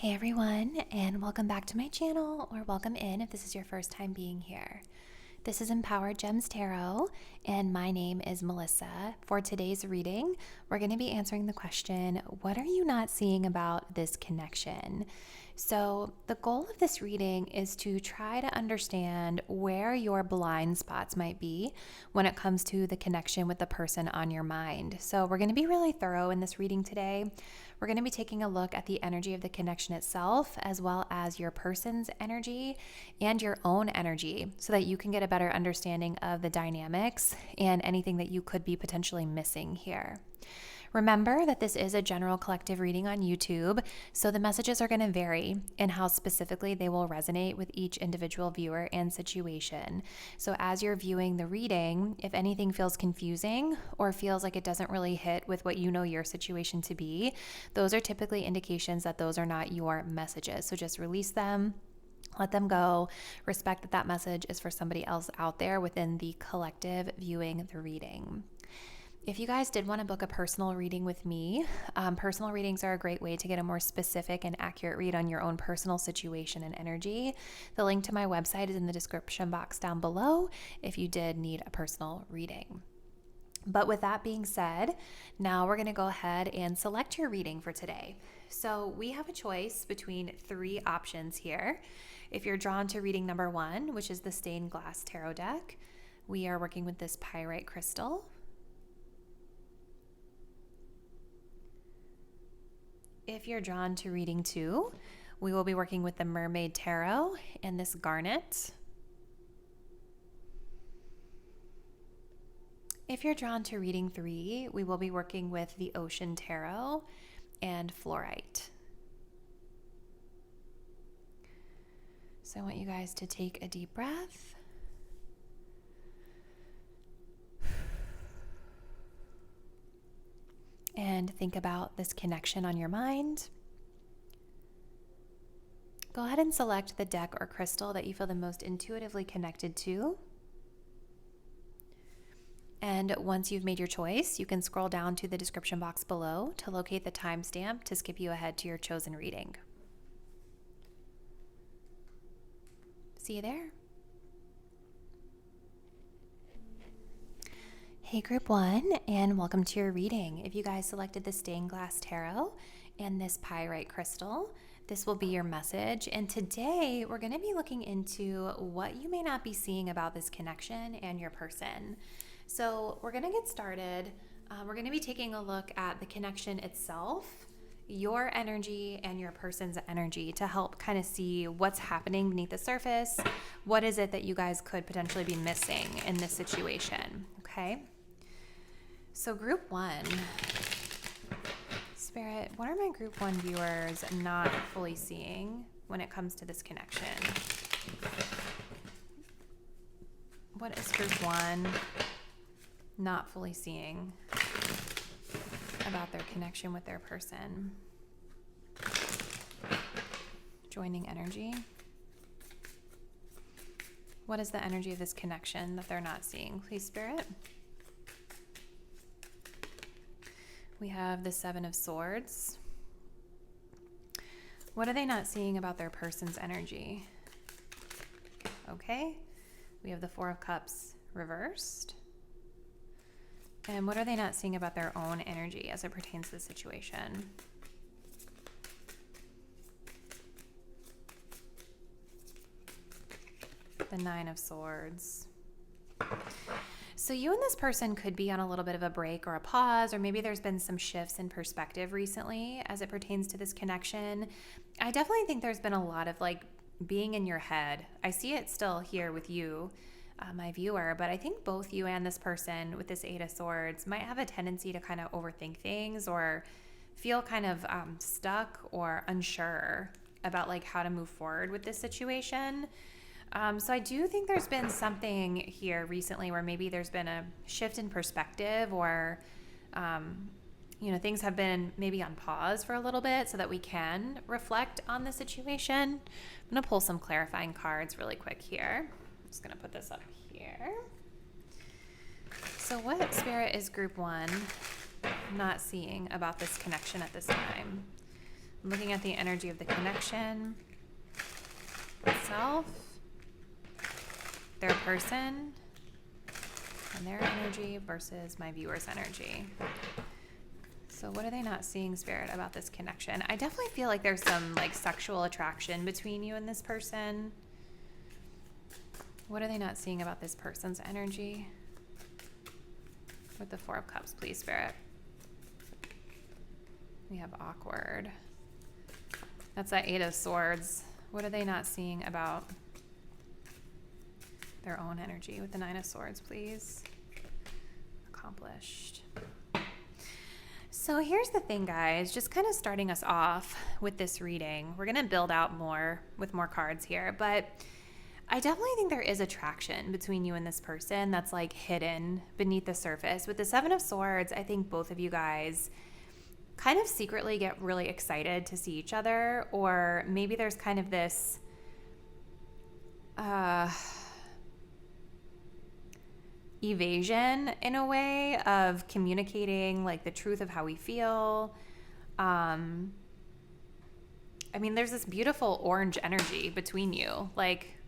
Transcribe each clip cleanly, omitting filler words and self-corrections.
Hey everyone, and welcome back to my channel, or welcome in if this is your first time being here. This is Empowered Gems Tarot, and my name is Melissa. For today's reading, we're going to be answering the question, what are you not seeing about this connection? So the goal of this reading is to try to understand where your blind spots might be when it comes to the connection with the person on your mind. So we're going to be really thorough in this reading today. We're going to be taking a look at the energy of the connection itself, as well as your person's energy and your own energy, so that you can get a better understanding of the dynamics and anything that you could be potentially missing here. Remember that this is a general collective reading on YouTube, so the messages are going to vary in how specifically they will resonate with each individual viewer and situation. So as you're viewing the reading, if anything feels confusing or feels like it doesn't really hit with what you know your situation to be, those are typically indications that those are not your messages. So just release them. Let them go. Respect that that message is for somebody else out there within the collective viewing the reading. If you guys did want to book a personal reading with me, personal readings are a great way to get a more specific and accurate read on your own personal situation and energy. The link to my website is in the description box down below if you did need a personal reading. But with that being said, now we're going to go ahead and select your reading for today. So we have a choice between three options here. If you're drawn to reading number 1, which is the stained glass tarot deck, we are working with this pyrite crystal. If you're drawn to reading 2, we will be working with the Mermaid tarot and this garnet. If you're drawn to reading 3, we will be working with the Ocean Tarot and Fluorite. So I want you guys to take a deep breath. And think about this connection on your mind. Go ahead and select the deck or crystal that you feel the most intuitively connected to. And once you've made your choice, you can scroll down to the description box below to locate the timestamp to skip you ahead to your chosen reading. See you there. Hey Group 1, and welcome to your reading. If you guys selected the stained glass tarot and this pyrite crystal, this will be your message. And today we're going to be looking into what you may not be seeing about this connection and your person. So we're going to get started. We're going to be taking a look at the connection itself, your energy and your person's energy, to help kind of see what's happening beneath the surface. What is it that you guys could potentially be missing in this situation? Okay. So Group 1, Spirit, what are my Group 1 viewers not fully seeing when it comes to this connection? What is Group 1 not fully seeing about their connection with their person? Joining energy. What is the energy of this connection that they're not seeing? Please, Spirit. We have the 7 of Swords. What are they not seeing about their person's energy? Okay. We have the 4 of Cups reversed. And what are they not seeing about their own energy as it pertains to the situation? The 9 of Swords. So you and this person could be on a little bit of a break or a pause, or maybe there's been some shifts in perspective recently as it pertains to this connection. I definitely think there's been a lot of like being in your head. I see it still here with you, my viewer, but I think both you and this person with this 8 of Swords might have a tendency to kind of overthink things or feel kind of stuck or unsure about like how to move forward with this situation. So I do think there's been something here recently where maybe there's been a shift in perspective, or, things have been maybe on pause for a little bit so that we can reflect on the situation. I'm going to pull some clarifying cards really quick here. I'm just going to put this up here. So what Spirit is Group 1 not seeing about this connection at this time? looking at the energy of the connection itself, their person, and their energy versus my viewer's energy. So what are they not seeing, Spirit, about this connection? I definitely feel like there's some like sexual attraction between you and this person. What are they not seeing about this person's energy? With the Four of Cups, please, Spirit. We have awkward. That's that Eight of Swords. What are they not seeing about their own energy with the Nine of Swords, please? Accomplished. So here's the thing, guys, just kind of starting us off with this reading. We're going to build out more with more cards here, but I definitely think there is attraction between you and this person that's like hidden beneath the surface. With the Seven of Swords, I think both of you guys kind of secretly get really excited to see each other, or maybe there's kind of this evasion in a way of communicating like the truth of how we feel. I mean, there's this beautiful orange energy between you. Like,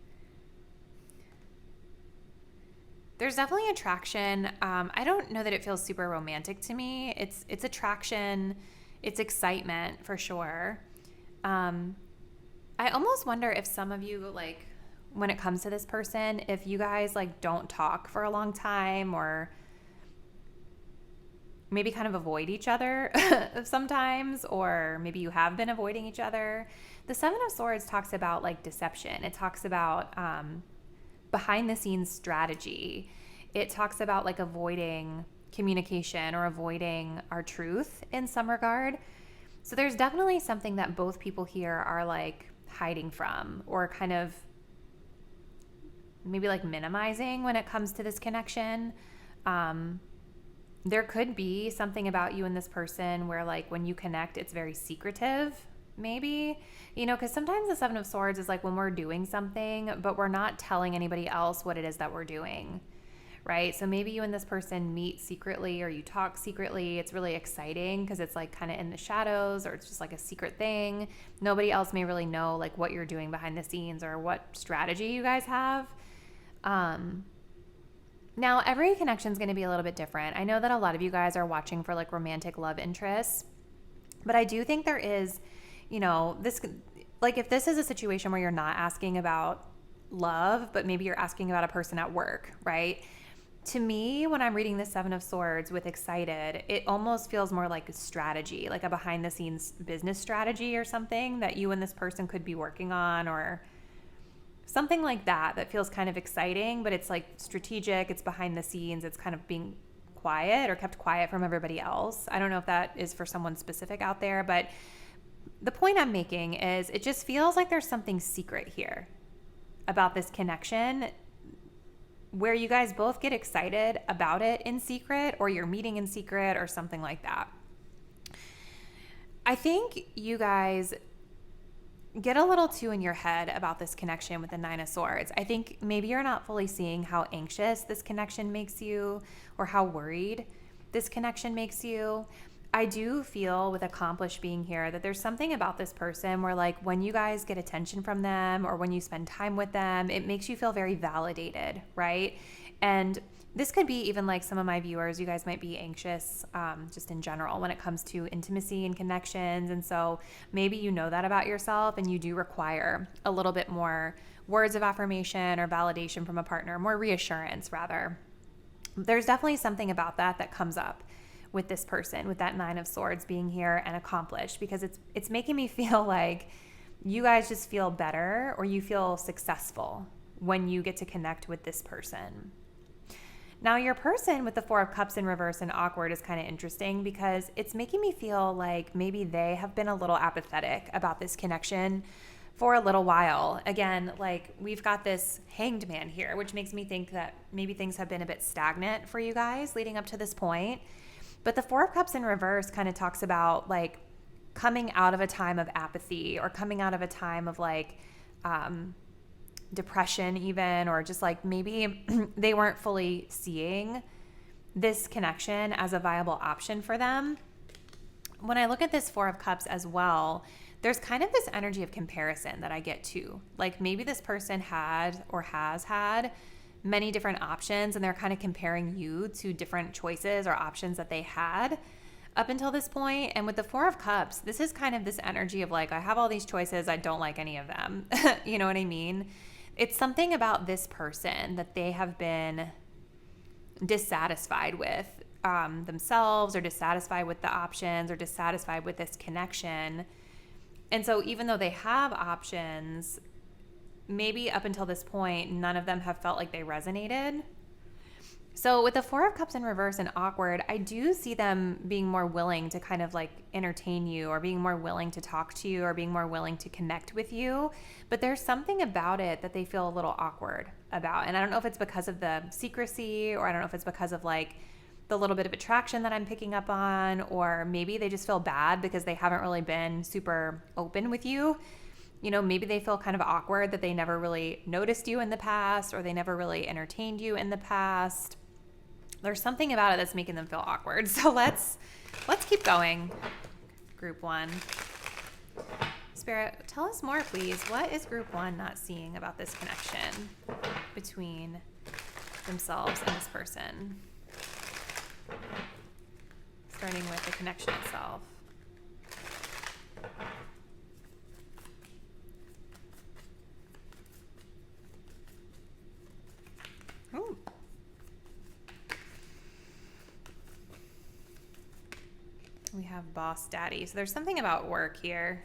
there's definitely attraction. I don't know that it feels super romantic to me. It's attraction. It's excitement for sure. I almost wonder if some of you, like, when it comes to this person, if you guys like don't talk for a long time, or maybe kind of avoid each other sometimes, or maybe you have been avoiding each other. The Seven of Swords talks about like deception. It talks about behind the scenes strategy. It talks about like avoiding communication or avoiding our truth in some regard. So there's definitely something that both people here are like hiding from, or kind of maybe like minimizing when it comes to this connection. There could be something about you and this person where like when you connect, it's very secretive, maybe, you know, because sometimes the Seven of Swords is like when we're doing something, but we're not telling anybody else what it is that we're doing, right? So maybe you and this person meet secretly, or you talk secretly. It's really exciting because it's like kind of in the shadows, or it's just like a secret thing. Nobody else may really know like what you're doing behind the scenes or what strategy you guys have. Now every connection is going to be a little bit different. I know that a lot of you guys are watching for like romantic love interests, but I do think there is, you know, this, like if this is a situation where you're not asking about love, but maybe you're asking about a person at work, right? To me, when I'm reading the Seven of Swords with excited, it almost feels more like a strategy, like a behind the scenes business strategy or something that you and this person could be working on, or something like that, that feels kind of exciting, but it's like strategic. It's behind the scenes. It's kind of being quiet or kept quiet from everybody else. I don't know if that is for someone specific out there, but the point I'm making is it just feels like there's something secret here about this connection, where you guys both get excited about it in secret, or you're meeting in secret or something like that. I think you guys get a little too in your head about this connection with the Nine of Swords. I think maybe you're not fully seeing how anxious this connection makes you, or how worried this connection makes you. I do feel with accomplished being here that there's something about this person where like when you guys get attention from them, or when you spend time with them, it makes you feel very validated, right? And this could be even like some of my viewers, you guys might be anxious just in general when it comes to intimacy and connections. And so maybe you know that about yourself, and you do require a little bit more words of affirmation or validation from a partner, more reassurance rather. There's definitely something about that that comes up with this person, with that Nine of Swords being here and accomplished, because it's making me feel like you guys just feel better, or you feel successful when you get to connect with this person. Now, your person with the Four of Cups in reverse and awkward is kind of interesting, because it's making me feel like maybe they have been a little apathetic about this connection for a little while. Again, like we've got this Hanged Man here, which makes me think that maybe things have been a bit stagnant for you guys leading up to this point. But the Four of Cups in reverse kind of talks about like coming out of a time of apathy, or coming out of a time of like depression even, or just like maybe they weren't fully seeing this connection as a viable option for them. when I look at this Four of Cups as well, there's kind of this energy of comparison that I get too. Like maybe this person had or has had many different options and they're kind of comparing you to different choices or options that they had up until this point. And with the Four of Cups, this is kind of this energy of like, I have all these choices, I don't like any of them. You know what I mean? It's something about this person that they have been dissatisfied with themselves, or dissatisfied with the options, or dissatisfied with this connection. And so even though they have options, maybe up until this point, none of them have felt like they resonated. So with the Four of Cups in reverse and awkward, I do see them being more willing to kind of like entertain you, or being more willing to talk to you, or being more willing to connect with you. But there's something about it that they feel a little awkward about. And I don't know if it's because of the secrecy, or I don't know if it's because of like the little bit of attraction that I'm picking up on, or maybe they just feel bad because they haven't really been super open with you. You know, maybe they feel kind of awkward that they never really noticed you in the past, or they never really entertained you in the past. There's something about it that's making them feel awkward. So let's keep going. Group 1. Spirit, tell us more, please. What is Group 1 not seeing about this connection between themselves and this person? Starting with the connection itself. Ooh. We have boss daddy. So there's something about work here.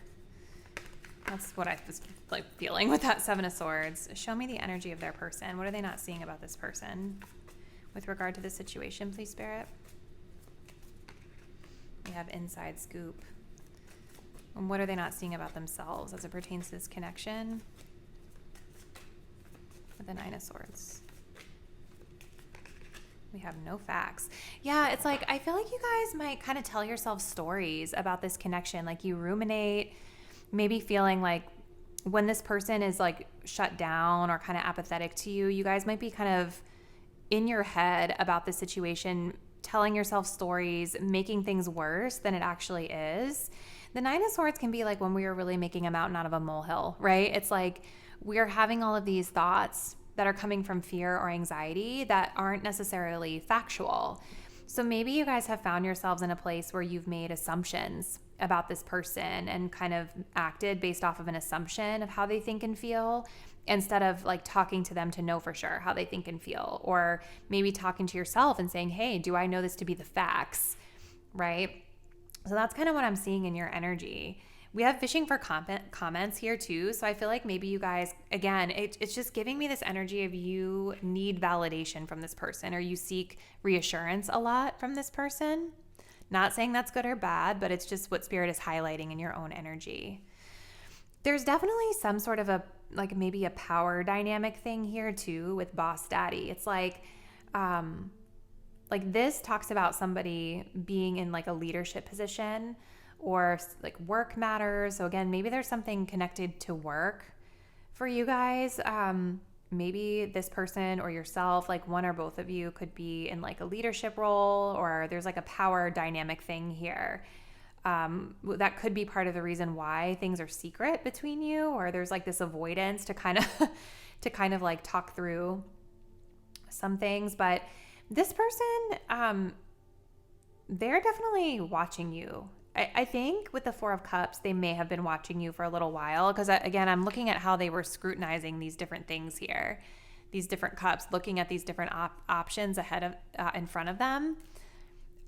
That's what I was like feeling with that Seven of Swords. Show me the energy of their person. What are they not seeing about this person with regard to the situation, please, Spirit? We have inside scoop. And what are they not seeing about themselves as it pertains to this connection? With the Nine of Swords. We have no facts. Yeah, it's like, I feel like you guys might kind of tell yourself stories about this connection. Like you ruminate, maybe feeling like when this person is like shut down or kind of apathetic to you, you guys might be kind of in your head about the situation, telling yourself stories, making things worse than it actually is. The Nine of Swords can be like when we are really making a mountain out of a molehill, right? It's like we are having all of these thoughts that are coming from fear or anxiety that aren't necessarily factual. So maybe you guys have found yourselves in a place where you've made assumptions about this person and kind of acted based off of an assumption of how they think and feel, instead of like talking to them to know for sure how they think and feel, or maybe talking to yourself and saying, hey, do I know this to be the facts, right? So that's kind of what I'm seeing in your energy. We have fishing for comments here too. So I feel like maybe you guys, again, it's just giving me this energy of you need validation from this person, or you seek reassurance a lot from this person. Not saying that's good or bad, but it's just what Spirit is highlighting in your own energy. There's definitely some sort of like maybe a power dynamic thing here too with boss daddy. It's like this talks about somebody being in like a leadership position, or like work matters. So again, maybe there's something connected to work for you guys. Maybe this person or yourself, like one or both of you could be in like a leadership role, or there's like a power dynamic thing here. That could be part of the reason why things are secret between you, or there's like this avoidance to kind of like talk through some things. But this person, they're definitely watching you. I think with the Four of Cups, they may have been watching you for a little while, because again, I'm looking at how they were scrutinizing these different things here, these different cups, looking at these different options ahead of, in front of them.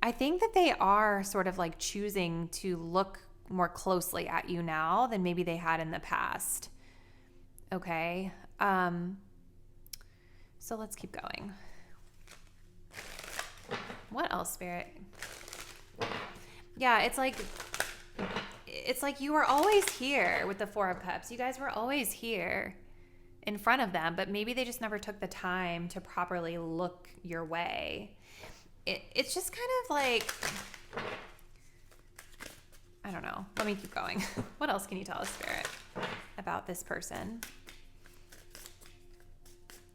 I think that they are sort of like choosing to look more closely at you now than maybe they had in the past. Okay. So let's keep going. What else, Spirit? Yeah, it's like you were always here with the Four of Cups. You guys were always here in front of them, but maybe they just never took the time to properly look your way. It's just kind of like, I don't know. Let me keep going. What else can you tell us, Spirit, about this person?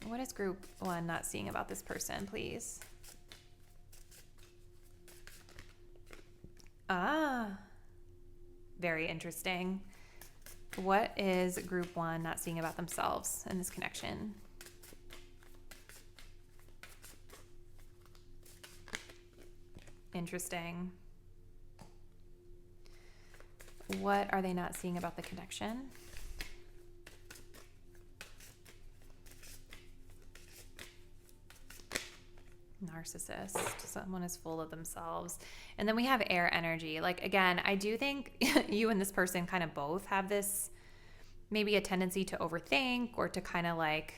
What is Group 1 not seeing about this person, please? Very interesting. What is group 1 not seeing about themselves in this connection? Interesting. What are they not seeing about the connection? Narcissist. Someone is full of themselves. And then we have air energy. Like, again, I do think you and this person kind of both have this, maybe a tendency to overthink or to kind of like,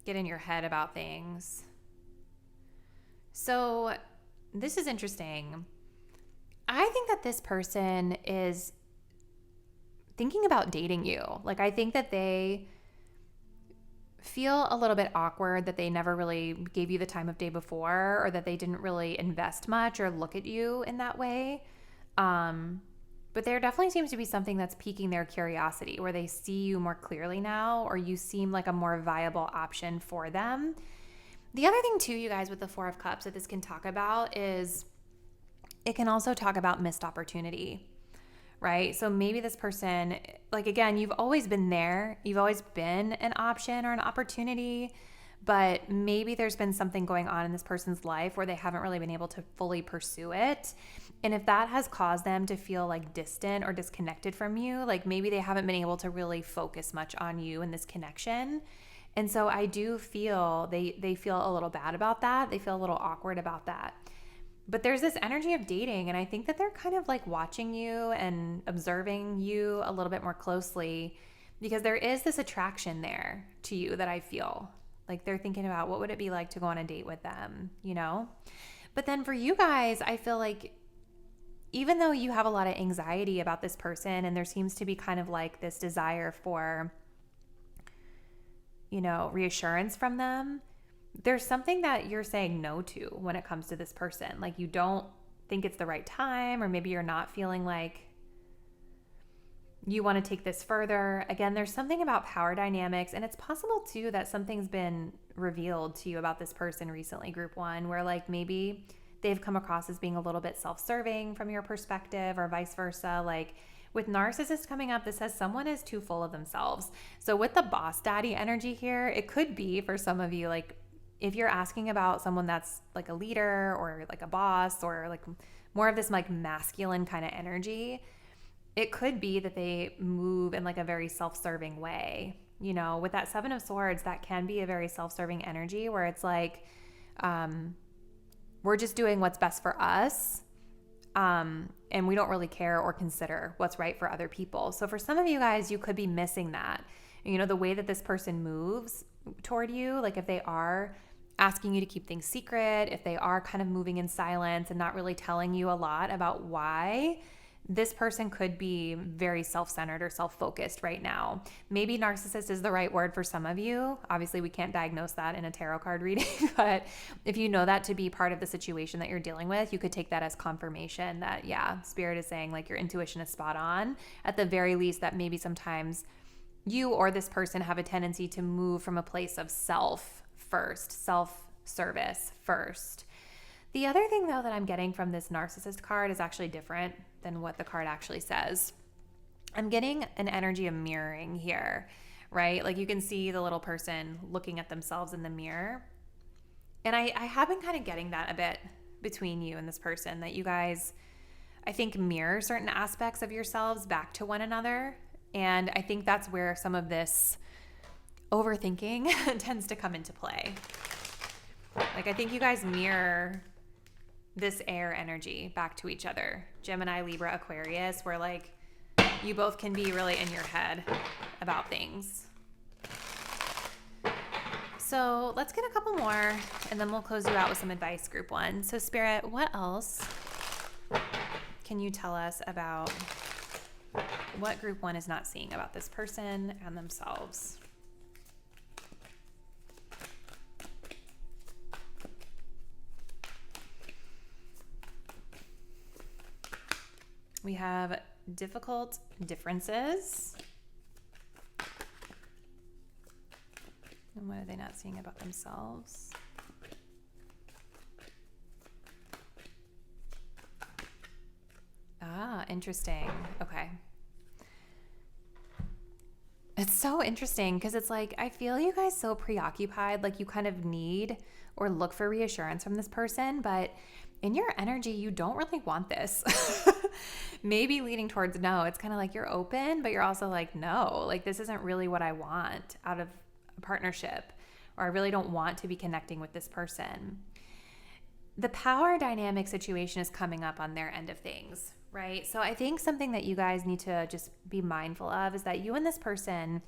get in your head about things. So this is interesting. I think that this person is thinking about dating you. Like, I think that they feel a little bit awkward that they never really gave you the time of day before, or that they didn't really invest much or look at you in that way. But there definitely seems to be something that's piquing their curiosity, where they see you more clearly now, or you seem like a more viable option for them. The other thing too, you guys, with the 4 of Cups that this can talk about is it can also talk about missed opportunity, right? So maybe this person, like, again, you've always been there. You've always been an option or an opportunity, but maybe there's been something going on in this person's life where they haven't really been able to fully pursue it. And if that has caused them to feel like distant or disconnected from you, like maybe they haven't been able to really focus much on you in this connection. And so I do feel they feel a little bad about that. They feel a little awkward about that. But there's this energy of dating, and I think that they're kind of like watching you and observing you a little bit more closely, because there is this attraction there to you that I feel. Like they're thinking about what would it be like to go on a date with them, you know? But then for you guys, I feel like even though you have a lot of anxiety about this person and there seems to be kind of like this desire for, you know, reassurance from them, there's something that you're saying no to when it comes to this person. Like you don't think it's the right time, or maybe you're not feeling like you want to take this further. Again, there's something about power dynamics, and it's possible too that something's been revealed to you about this person recently, group 1, where like maybe they've come across as being a little bit self-serving from your perspective, or vice versa. Like with narcissist coming up, this says someone is too full of themselves. So with the boss daddy energy here, it could be for some of you, like if you're asking about someone that's like a leader or like a boss or like more of this like masculine kind of energy, it could be that they move in like a very self-serving way. You know, with that 7 of Swords, that can be a very self-serving energy where it's like, we're just doing what's best for us. And we don't really care or consider what's right for other people. So for some of you guys, you could be missing that. You know, the way that this person moves toward you, like if they are asking you to keep things secret, if they are kind of moving in silence and not really telling you a lot about why, this person could be very self-centered or self-focused right now. Maybe narcissist is the right word for some of you. Obviously, we can't diagnose that in a tarot card reading, but if you know that to be part of the situation that you're dealing with, you could take that as confirmation that, yeah, Spirit is saying like your intuition is spot on. At the very least, that maybe sometimes you or this person have a tendency to move from a place of self first, self-service first. The other thing, though, that I'm getting from this narcissist card is actually different than what the card actually says. I'm getting an energy of mirroring here, right? Like you can see the little person looking at themselves in the mirror. And I have been kind of getting that a bit between you and this person, that you guys, I think, mirror certain aspects of yourselves back to one another. And I think that's where some of this overthinking tends to come into play. Like I think you guys mirror this air energy back to each other. Gemini, Libra, Aquarius, where like you both can be really in your head about things. So let's get a couple more and then we'll close you out with some advice, group 1. So Spirit, what else can you tell us about what group 1 is not seeing about this person and themselves? We have difficult differences. And what are they not seeing about themselves? interesting. Okay. It's so interesting because it's like, I feel you guys so preoccupied, like you kind of need or look for reassurance from this person, but in your energy, you don't really want this. Maybe leaning towards no. It's kind of like you're open, but you're also like, no, like this isn't really what I want out of a partnership, or I really don't want to be connecting with this person. The power dynamic situation is coming up on their end of things, right? So I think something that you guys need to just be mindful of is that you and this person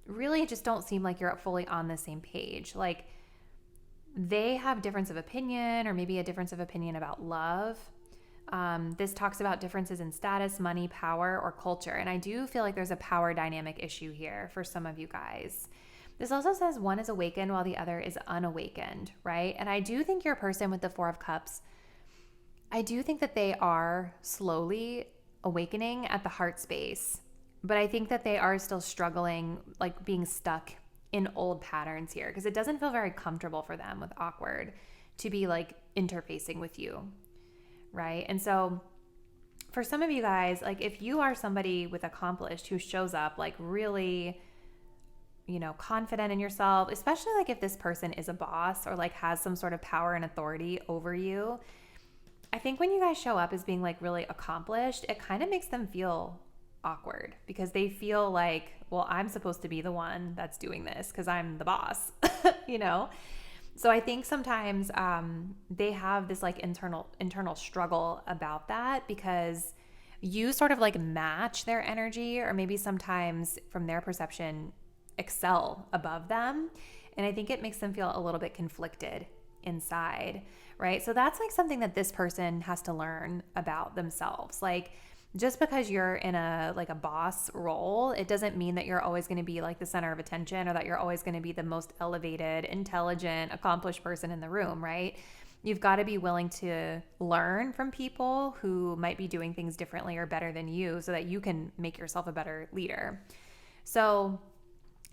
really just don't seem like you're fully on the same page. Like they have difference of opinion, or maybe a difference of opinion about love. This talks about differences in status, money, power, or culture. And I do feel like there's a power dynamic issue here for some of you guys. This also says one is awakened while the other is unawakened, right? And I do think your person with the Four of Cups, I do think that they are slowly awakening at the heart space, but I think that they are still struggling, like being stuck in old patterns here, because it doesn't feel very comfortable for them with awkward to be like interfacing with you, right? And so for some of you guys, like if you are somebody with accomplished who shows up like really, you know, confident in yourself, especially like if this person is a boss or like has some sort of power and authority over you, I think when you guys show up as being like really accomplished, it kind of makes them feel awkward because they feel like, well, I'm supposed to be the one that's doing this because I'm the boss, you know? So I think sometimes they have this like internal struggle about that because you sort of like match their energy, or maybe sometimes from their perception excel above them. And I think it makes them feel a little bit conflicted inside, right? So that's like something that this person has to learn about themselves. Like just because you're in a boss role, it doesn't mean that you're always going to be like the center of attention, or that you're always going to be the most elevated, intelligent, accomplished person in the room, right? You've got to be willing to learn from people who might be doing things differently or better than you so that you can make yourself a better leader. So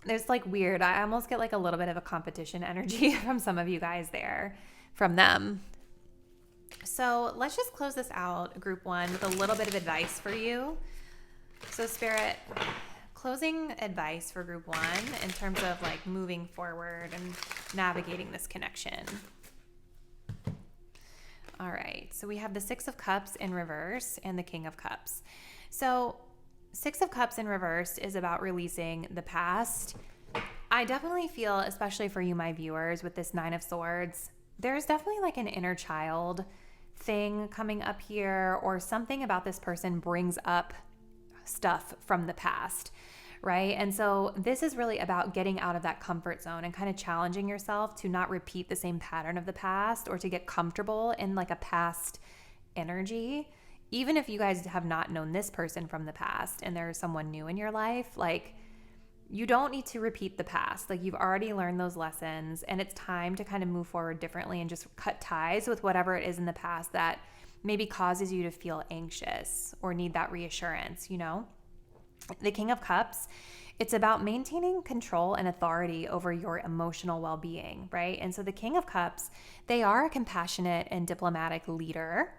there's like weird, I almost get like a little bit of a competition energy from some of you guys there, from them. So let's just close this out, group one, with a little bit of advice for you. So Spirit, closing advice for group one in terms of like moving forward and navigating this connection. All right, so we have the Six of Cups in reverse and the King of Cups. So Six of Cups in reverse is about releasing the past. I definitely feel, especially for you, my viewers, with this Nine of Swords, there's definitely like an inner child thing coming up here, or something about this person brings up stuff from the past, right? And so this is really about getting out of that comfort zone and kind of challenging yourself to not repeat the same pattern of the past, or to get comfortable in like a past energy. Even if you guys have not known this person from the past and there's someone new in your life, like you don't need to repeat the past. Like you've already learned those lessons, and it's time to kind of move forward differently and just cut ties with whatever it is in the past that maybe causes you to feel anxious or need that reassurance, you know? The King of Cups, it's about maintaining control and authority over your emotional well-being, right? And so the King of Cups, they are a compassionate and diplomatic leader,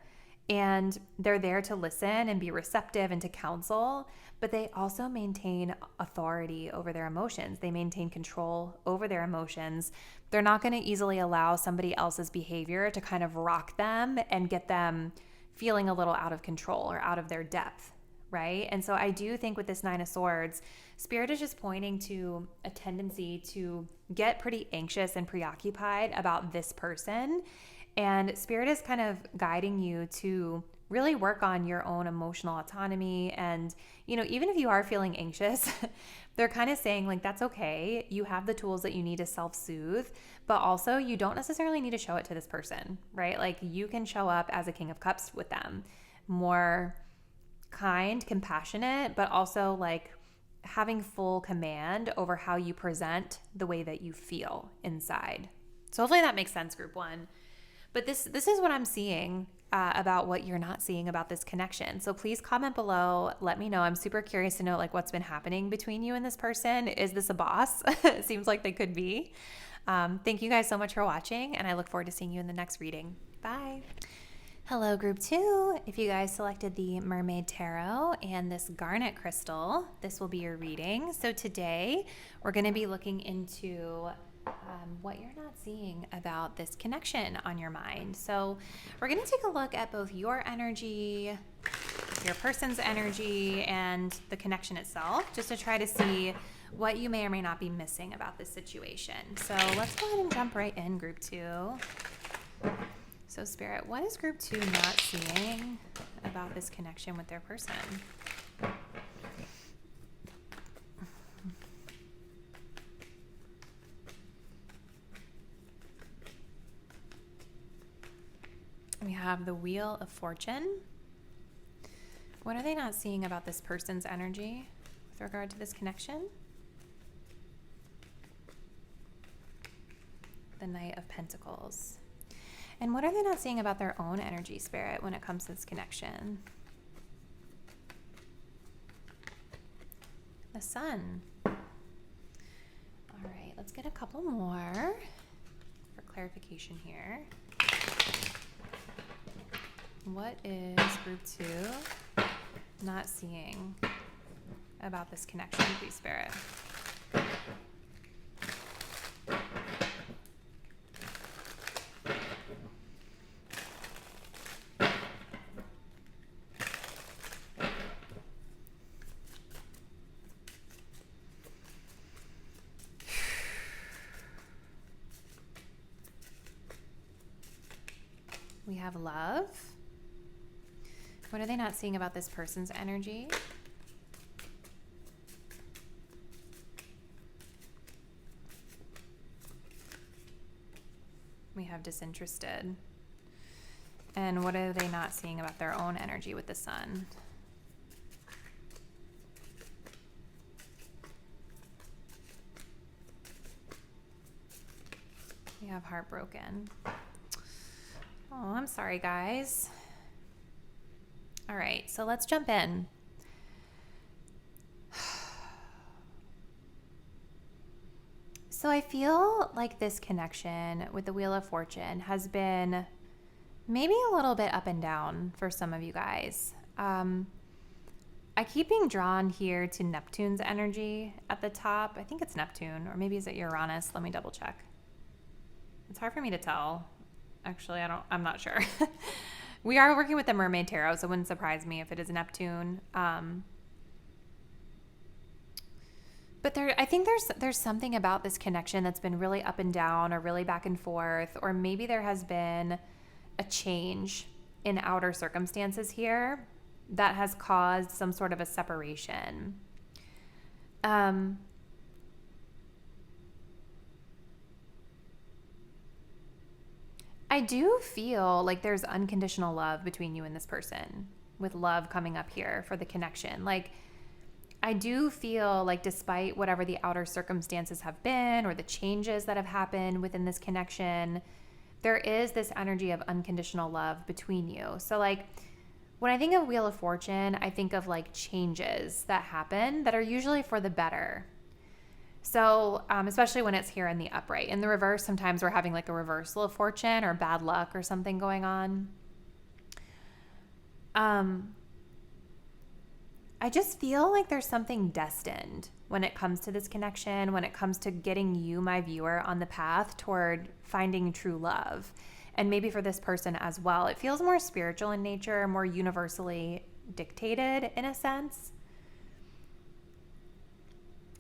and they're there to listen and be receptive and to counsel, but they also maintain authority over their emotions. They maintain control over their emotions. They're not going to easily allow somebody else's behavior to kind of rock them and get them feeling a little out of control or out of their depth, right? And so I do think with this Nine of Swords, Spirit is just pointing to a tendency to get pretty anxious and preoccupied about this person. And Spirit is kind of guiding you to really work on your own emotional autonomy. And, you know, even if you are feeling anxious, they're kind of saying like, that's okay. You have the tools that you need to self-soothe, but also you don't necessarily need to show it to this person, right? Like you can show up as a King of Cups with them, more kind, compassionate, but also like having full command over how you present the way that you feel inside. So hopefully that makes sense, group one. But this is what I'm seeing about what you're not seeing about this connection. So please comment below. Let me know. I'm super curious to know like what's been happening between you and this person. Is this a boss? It seems like they could be. Thank you guys so much for watching, and I look forward to seeing you in the next reading. Bye. Hello, group 2. If you guys selected the Mermaid Tarot and this garnet crystal, this will be your reading. So today we're going to be looking into what you're not seeing about this connection on your mind. So we're going to take a look at both your energy, your person's energy, and the connection itself, just to try to see what you may or may not be missing about this situation. So let's go ahead and jump right in, group 2. So Spirit, what is group 2 not seeing about this connection with their person? We have the Wheel of Fortune. What are they not seeing about this person's energy with regard to this connection? The Knight of Pentacles. And what are they not seeing about their own energy, Spirit, when it comes to this connection? The Sun. All right, let's get a couple more for clarification here. What is group 2 not seeing about this connection, please, Spirit? We have love. What are they not seeing about this person's energy? We have disinterested. And what are they not seeing about their own energy with the Sun? We have heartbroken. Oh, I'm sorry, guys. All right, so let's jump in. So I feel like this connection with the Wheel of Fortune has been maybe a little bit up and down for some of you guys. I keep being drawn here to Neptune's energy at the top. I think it's Neptune, or maybe is it Uranus? Let me double check. It's hard for me to tell. Actually, I'm not sure. We are working with the Mermaid Tarot, so it wouldn't surprise me if it is Neptune. But I think there's something about this connection that's been really up and down, or really back and forth, or maybe there has been a change in outer circumstances here that has caused some sort of a separation. I do feel like there's unconditional love between you and this person, with love coming up here for the connection. Like, I do feel like despite whatever the outer circumstances have been, or the changes that have happened within this connection, there is this energy of unconditional love between you. So like, when I think of Wheel of Fortune, I think of like changes that happen that are usually for the better. So especially when it's here in the upright. In the reverse, sometimes we're having like a reversal of fortune or bad luck or something going on. I just feel like there's something destined when it comes to this connection, when it comes to getting you, my viewer, on the path toward finding true love. And maybe for this person as well. It feels more spiritual in nature, more universally dictated in a sense.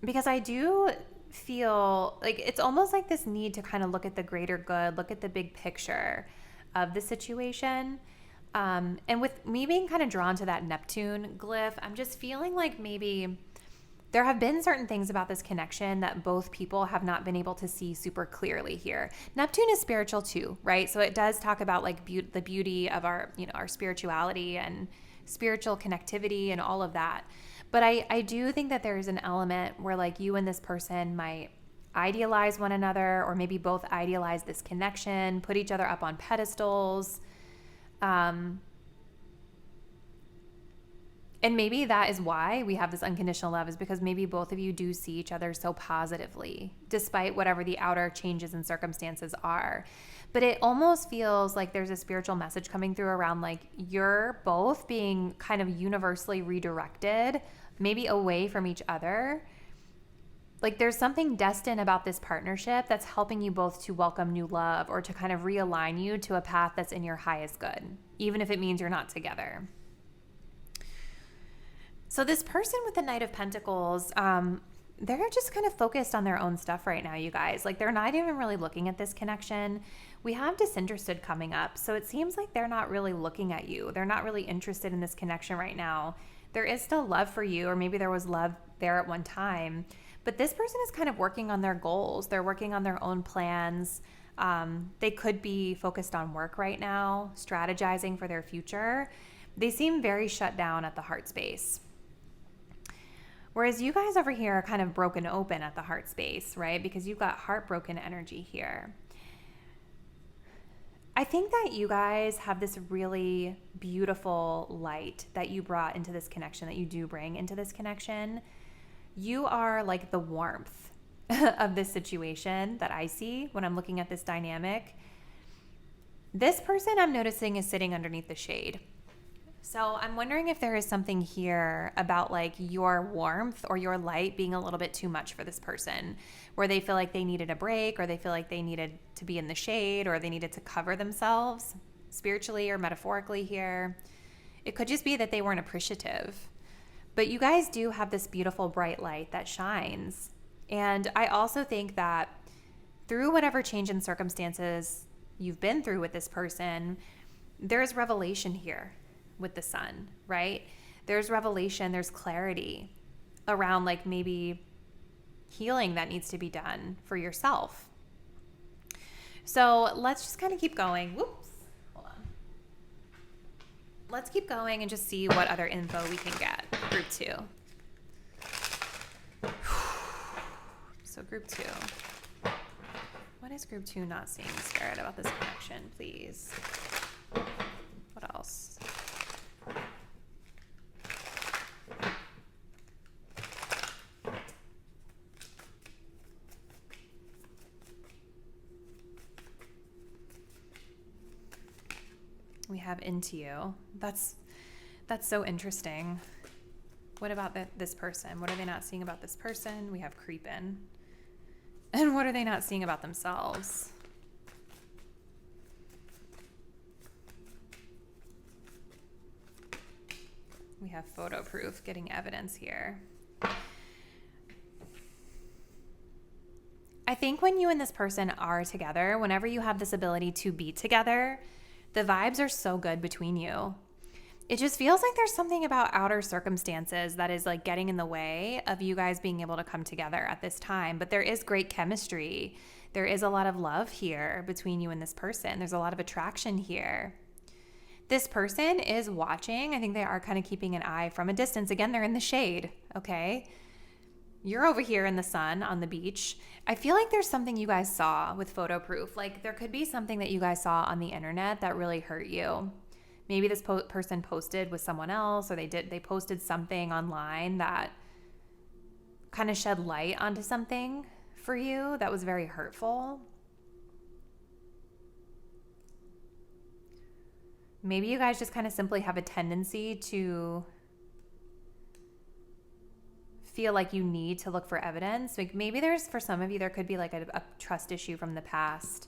Because I do feel like it's almost like this need to kind of look at the greater good, look at the big picture of the situation. And with me being kind of drawn to that Neptune glyph, I'm just feeling like maybe there have been certain things about this connection that both people have not been able to see super clearly here. Neptune is spiritual too, right? So it does talk about like the beauty of our, our spirituality and spiritual connectivity and all of that. But I do think that there's an element where like you and this person might idealize one another, or maybe both idealize this connection, put each other up on pedestals. And maybe that is why we have this unconditional love, is because maybe both of you do see each other so positively, despite whatever the outer changes and circumstances are. But it almost feels like there's a spiritual message coming through around like you're both being kind of universally redirected, maybe away from each other. Like there's something destined about this partnership that's helping you both to welcome new love or to kind of realign you to a path that's in your highest good, even if it means you're not together. So this person with the Knight of Pentacles, they're just kind of focused on their own stuff right now, you guys. Like they're not even really looking at this connection. We have disinterested coming up. So it seems like they're not really looking at you. They're not really interested in this connection right now. There is still love for you, or maybe there was love there at one time. But this person is kind of working on their goals. They're working on their own plans. They could be focused on work right now, strategizing for their future. They seem very shut down at the heart space. Whereas you guys over here are kind of broken open at the heart space, right? Because you've got heartbroken energy here. I think that you guys have this really beautiful light that you brought into this connection, that you do bring into this connection. You are like the warmth of this situation that I see when I'm looking at this dynamic. This person I'm noticing is sitting underneath the shade. So I'm wondering if there is something here about like your warmth or your light being a little bit too much for this person, where they feel like they needed a break, or they feel like they needed to be in the shade, or they needed to cover themselves spiritually or metaphorically here. It could just be that they weren't appreciative. But you guys do have this beautiful bright light that shines. And I also think that through whatever change in circumstances you've been through with this person, there's revelation here with the sun, right? There's revelation, there's clarity around like maybe healing that needs to be done for yourself. So let's just kind of keep going. Whoops, hold on. Let's keep going and just see what other info we can get. Group 2. So group 2. What is group 2 not seeing, Spirit, about this connection, please? What else? We have into you. That's so interesting. What about this person? What are they not seeing about this person? We have creep in. And what are they not seeing about themselves? We have photo proof, getting evidence here. I think when you and this person are together, whenever you have this ability to be together, the vibes are so good between you. It just feels like there's something about outer circumstances that is like getting in the way of you guys being able to come together at this time. But there is great chemistry. There is a lot of love here between you and this person. There's a lot of attraction here. This person is watching. I think they are kind of keeping an eye from a distance. Again, they're in the shade, okay? You're over here in the sun on the beach. I feel like there's something you guys saw with photo proof. Like there could be something that you guys saw on the internet that really hurt you. Maybe this person posted with someone else, or they posted something online that kind of shed light onto something for you that was very hurtful. Maybe you guys just kind of simply have a tendency to feel like you need to look for evidence. Like maybe for some of you, there could be like a trust issue from the past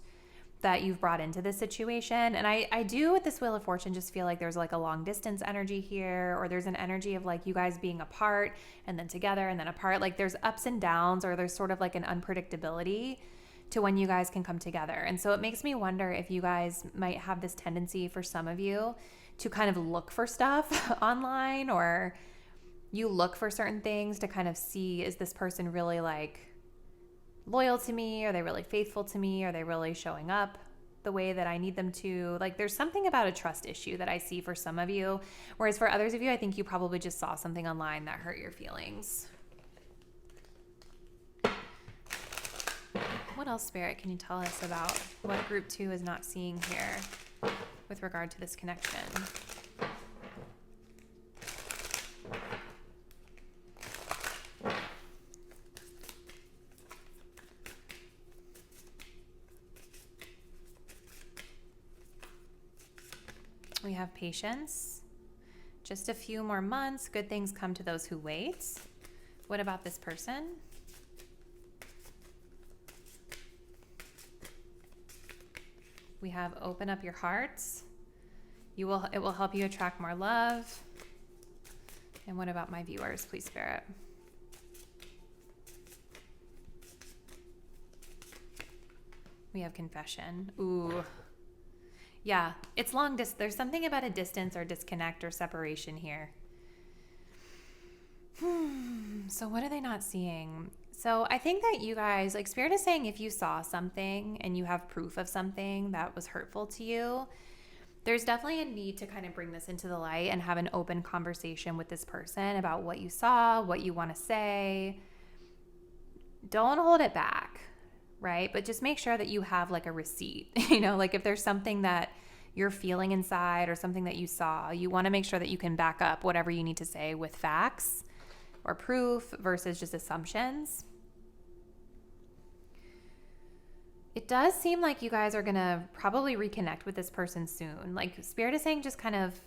that you've brought into this situation. And I do with this Wheel of Fortune just feel like there's like a long distance energy here, or there's an energy of like you guys being apart and then together and then apart. Like there's ups and downs, or there's sort of like an unpredictability to when you guys can come together. And so it makes me wonder if you guys might have this tendency, for some of you, to kind of look for stuff online, or you look for certain things to kind of see, is this person really like loyal to me? Are they really faithful to me? Are they really showing up the way that I need them to? Like there's something about a trust issue that I see for some of you, whereas for others of you, I think you probably just saw something online that hurt your feelings. What else, Spirit, can you tell us about what group 2 is not seeing here with regard to this connection? patience. Just a few more months. Good things come to those who wait. What about this person? We have open up your hearts. It will help you attract more love. And what about my viewers, please, Spirit? We have confession. Ooh. Yeah, it's long distance. There's something about a distance or disconnect or separation here. So what are they not seeing? So I think that you guys, like Spirit is saying, if you saw something and you have proof of something that was hurtful to you, there's definitely a need to kind of bring this into the light and have an open conversation with this person about what you saw, what you want to say. Don't hold it back, right? But just make sure that you have like a receipt, like if there's something that you're feeling inside or something that you saw, you want to make sure that you can back up whatever you need to say with facts or proof versus just assumptions. It does seem like you guys are going to probably reconnect with this person soon. Like Spirit is saying, just kind of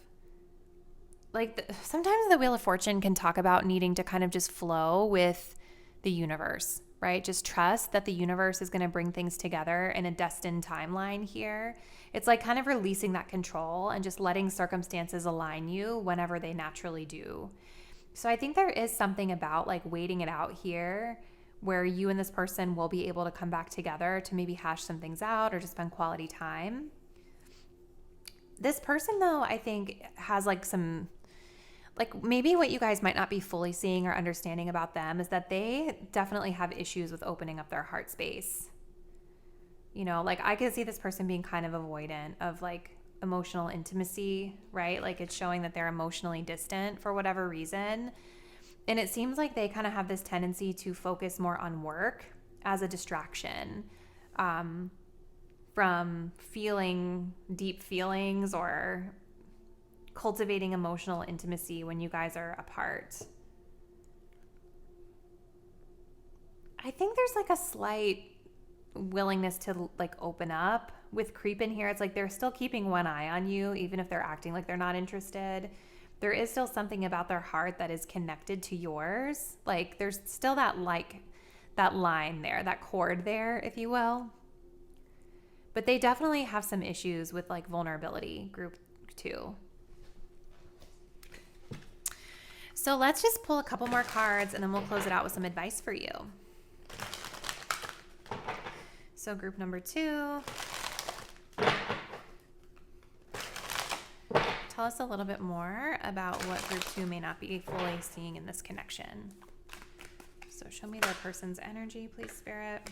like sometimes the Wheel of Fortune can talk about needing to kind of just flow with the universe, right? Just trust that the universe is going to bring things together in a destined timeline here. It's like kind of releasing that control and just letting circumstances align you whenever they naturally do. So I think there is something about like waiting it out here where you and this person will be able to come back together to maybe hash some things out or just spend quality time. This person though, I think has like some, like maybe what you guys might not be fully seeing or understanding about them is that they definitely have issues with opening up their heart space. Like I could see this person being kind of avoidant of like emotional intimacy, right? Like it's showing that they're emotionally distant for whatever reason. And it seems like they kind of have this tendency to focus more on work as a distraction from feeling deep feelings or cultivating emotional intimacy when you guys are apart. I think there's like a slight willingness to like open up with creep in here. It's like they're still keeping one eye on you, even if they're acting like they're not interested. There is still something about their heart that is connected to yours. Like there's still that line there, that cord there, if you will. But they definitely have some issues with like vulnerability, group 2. So let's just pull a couple more cards and then we'll close it out with some advice for you. So group number 2. Tell us a little bit more about what group 2 may not be fully seeing in this connection. So show me their person's energy, please, Spirit.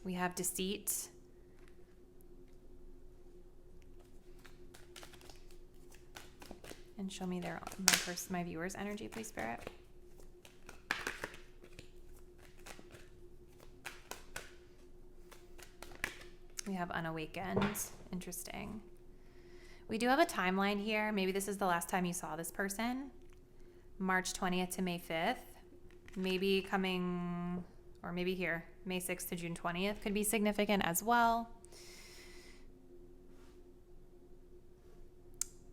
We have deceit. And show me my viewer's energy, please, Spirit. We have unawakened. Interesting. We do have a timeline here. Maybe this is the last time you saw this person. March 20th to May 5th. Maybe coming, or maybe here, May 6th to June 20th could be significant as well.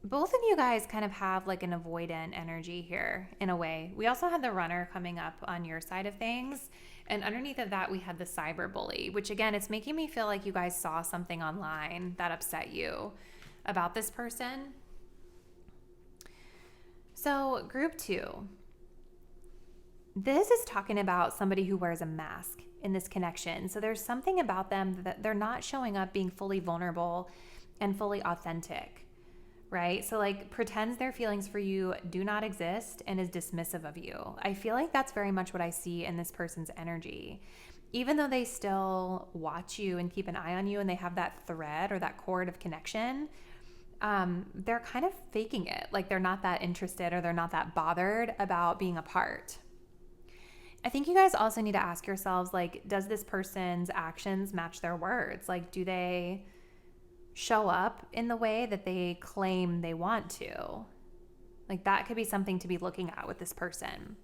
Both of you guys kind of have like an avoidant energy here in a way. We also had the runner coming up on your side of things. And underneath of that, we had the cyber bully, which again, it's making me feel like you guys saw something online that upset you about this person. So group 2, this is talking about somebody who wears a mask in this connection. So there's something about them that they're not showing up being fully vulnerable and fully authentic. Right? So like pretends their feelings for you do not exist and is dismissive of you. I feel like that's very much what I see in this person's energy. Even though they still watch you and keep an eye on you and they have that thread or that cord of connection, they're kind of faking it. Like they're not that interested or they're not that bothered about being apart. I think you guys also need to ask yourselves, like, does this person's actions match their words? Like, do they show up in the way that they claim they want to? Like that could be something to be looking at with this person.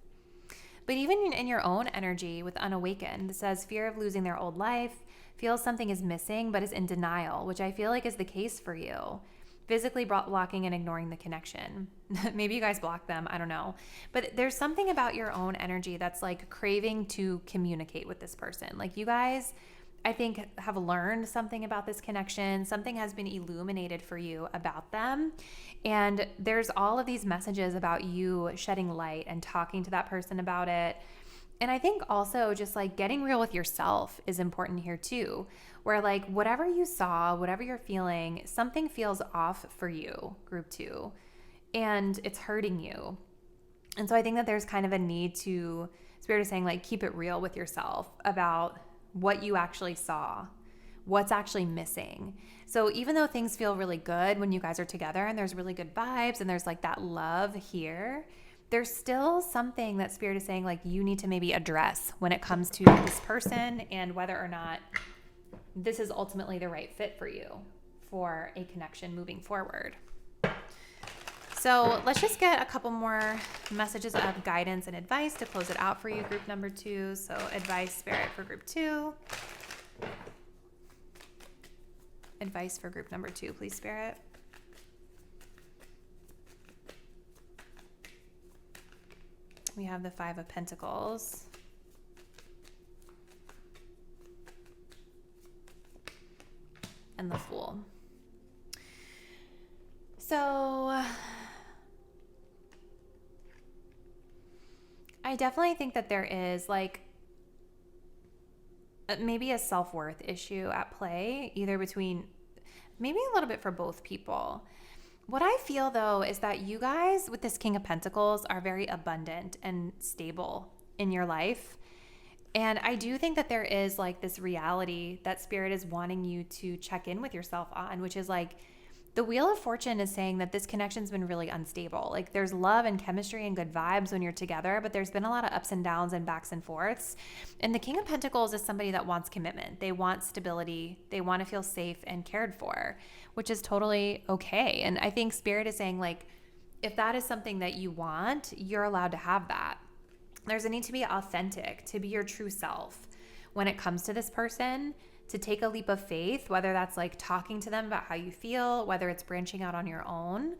But even in your own energy with unawakened, it says fear of losing their old life, feels something is missing, but is in denial, which I feel like is the case for you. Physically blocking and ignoring the connection. Maybe you guys block them. I don't know. But there's something about your own energy that's like craving to communicate with this person. Like you guys, I think, have learned something about this connection. Something has been illuminated for you about them. And there's all of these messages about you shedding light and talking to that person about it. And I think also just like getting real with yourself is important here too, where like whatever you saw, whatever you're feeling, something feels off for you, group 2, and it's hurting you. And so I think that there's kind of a need to, Spirit is saying, like, keep it real with yourself about what you actually saw, what's actually missing. So even though things feel really good when you guys are together and there's really good vibes and there's like that love here, there's still something that Spirit is saying, like, you need to maybe address when it comes to this person and whether or not this is ultimately the right fit for you for a connection moving forward. So let's just get a couple more messages of guidance and advice to close it out for you, group number 2. So advice, Spirit, for group 2. Advice for group number 2, please, Spirit. We have the 5 of Pentacles. And the Fool. So I definitely think that there is like maybe a self-worth issue at play, either between, maybe a little bit for both people. What I feel though is that you guys with this King of Pentacles are very abundant and stable in your life. And I do think that there is like this reality that Spirit is wanting you to check in with yourself on, which is like the Wheel of Fortune is saying that this connection's been really unstable. Like there's love and chemistry and good vibes when you're together, but there's been a lot of ups and downs and backs and forths. And the King of Pentacles is somebody that wants commitment. They want stability. They want to feel safe and cared for, which is totally okay. And I think Spirit is saying, like, if that is something that you want, you're allowed to have that. There's a need to be authentic, to be your true self when it comes to this person, to take a leap of faith, whether that's like talking to them about how you feel, whether it's branching out on your own,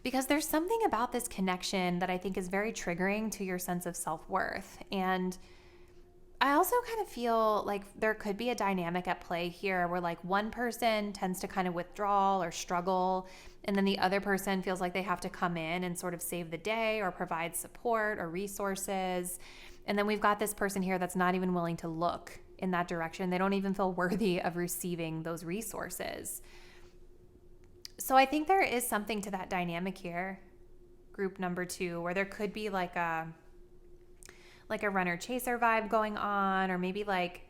because there's something about this connection that I think is very triggering to your sense of self-worth. And I also kind of feel like there could be a dynamic at play here where like one person tends to kind of withdraw or struggle, and then the other person feels like they have to come in and sort of save the day or provide support or resources. And then we've got this person here that's not even willing to look in that direction. They don't even feel worthy of receiving those resources. So I think there is something to that dynamic here, group number 2, where there could be like a runner chaser vibe going on, or maybe like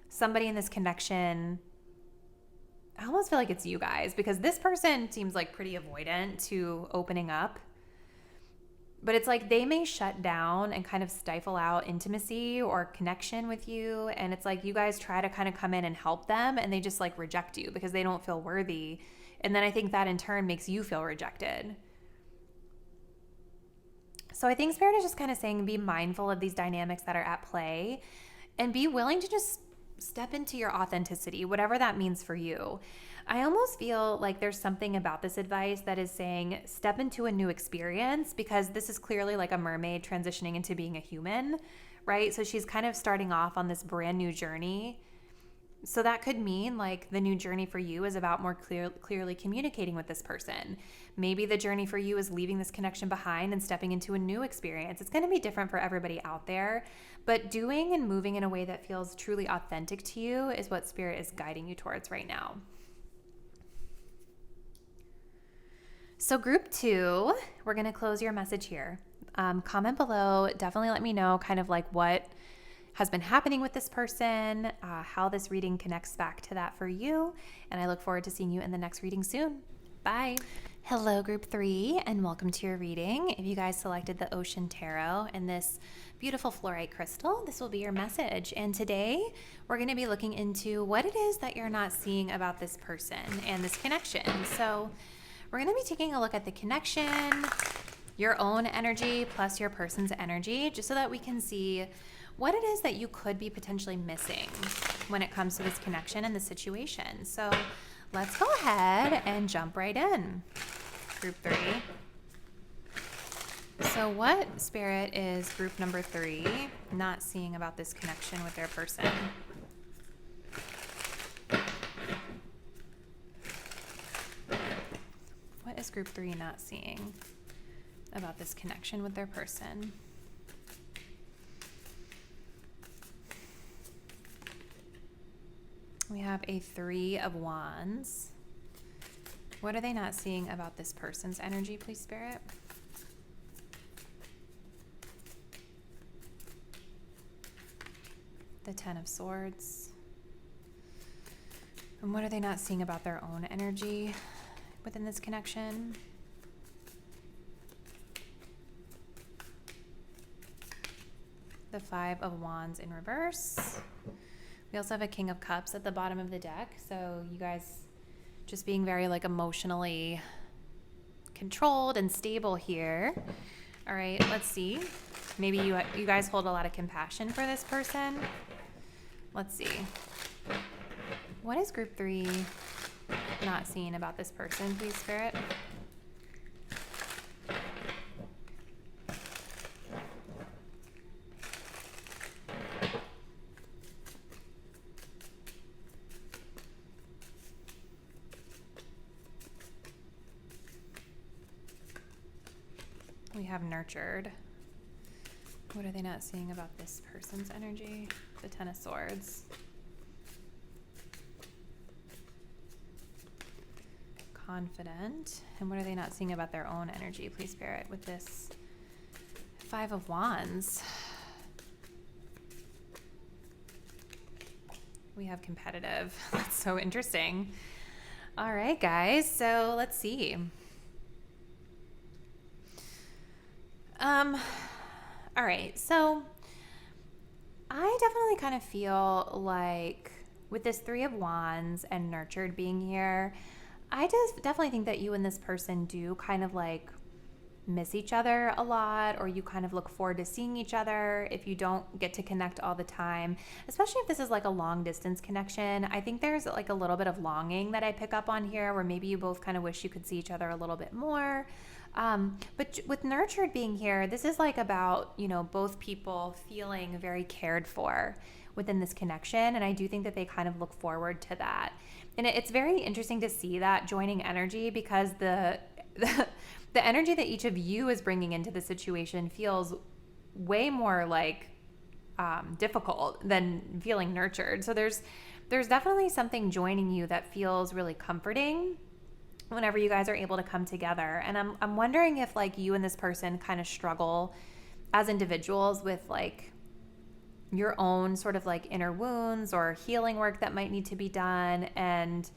somebody in this connection. I almost feel like it's you guys, because this person seems like pretty avoidant to opening up. But it's like they may shut down and kind of stifle out intimacy or connection with you. And it's like you guys try to kind of come in and help them, and they just like reject you because they don't feel worthy. And then I think that in turn makes you feel rejected. So I think Spirit is just kind of saying, be mindful of these dynamics that are at play and be willing to just step into your authenticity, whatever that means for you. I almost feel like there's something about this advice that is saying step into a new experience, because this is clearly like a mermaid transitioning into being a human, right? So she's kind of starting off on this brand new journey. So that could mean like the new journey for you is about more clearly communicating with this person. Maybe the journey for you is leaving this connection behind and stepping into a new experience. It's going to be different for everybody out there, but doing and moving in a way that feels truly authentic to you is what Spirit is guiding you towards right now. So group 2, we're going to close your message here. Comment below. Definitely let me know kind of like what has been happening with this person, how this reading connects back to that for you. And I look forward to seeing you in the next reading soon. Bye. Hello, group 3, and welcome to your reading. If you guys selected the Ocean Tarot and this beautiful fluorite crystal, this will be your message. And today we're going to be looking into what it is that you're not seeing about this person and this connection. So we're going to be taking a look at the connection, your own energy plus your person's energy, just so that we can see what it is that you could be potentially missing when it comes to this connection and the situation. So let's go ahead and jump right in. Group 3. So what spirit is group number 3 not seeing about this connection with their person? What is group 3 not seeing about this connection with their person? We have a 3 of Wands. What are they not seeing about this person's energy, please, Spirit? The 10 of Swords. And what are they not seeing about their own energy within this connection? The 5 of Wands in reverse. We also have a King of Cups at the bottom of the deck. So you guys just being very like emotionally controlled and stable here. All right, let's see. Maybe you guys hold a lot of compassion for this person. Let's see. What is group 3 not seeing about this person, please, Spirit? We have nurtured. What are they not seeing about this person's energy? The 10 of Swords. Confident. And what are they not seeing about their own energy, please, Spirit, with this 5 of Wands? We have competitive. That's so interesting. All right, guys. So let's see. All right. So I definitely kind of feel like with this 3 of Wands and nurtured being here, I just definitely think that you and this person do kind of like miss each other a lot, or you kind of look forward to seeing each other if you don't get to connect all the time, especially if this is like a long distance connection. I think there's like a little bit of longing that I pick up on here, where maybe you both kind of wish you could see each other a little bit more. But with nurtured being here, this is like about, you know, both people feeling very cared for within this connection. And I do think that they kind of look forward to that. And it's very interesting to see that joining energy, because the energy that each of you is bringing into the situation feels way more like difficult than feeling nurtured. So there's definitely something joining you that feels really comforting whenever you guys are able to come together. And I'm wondering if like you and this person kind of struggle as individuals with like your own sort of like inner wounds or healing work that might need to be done. And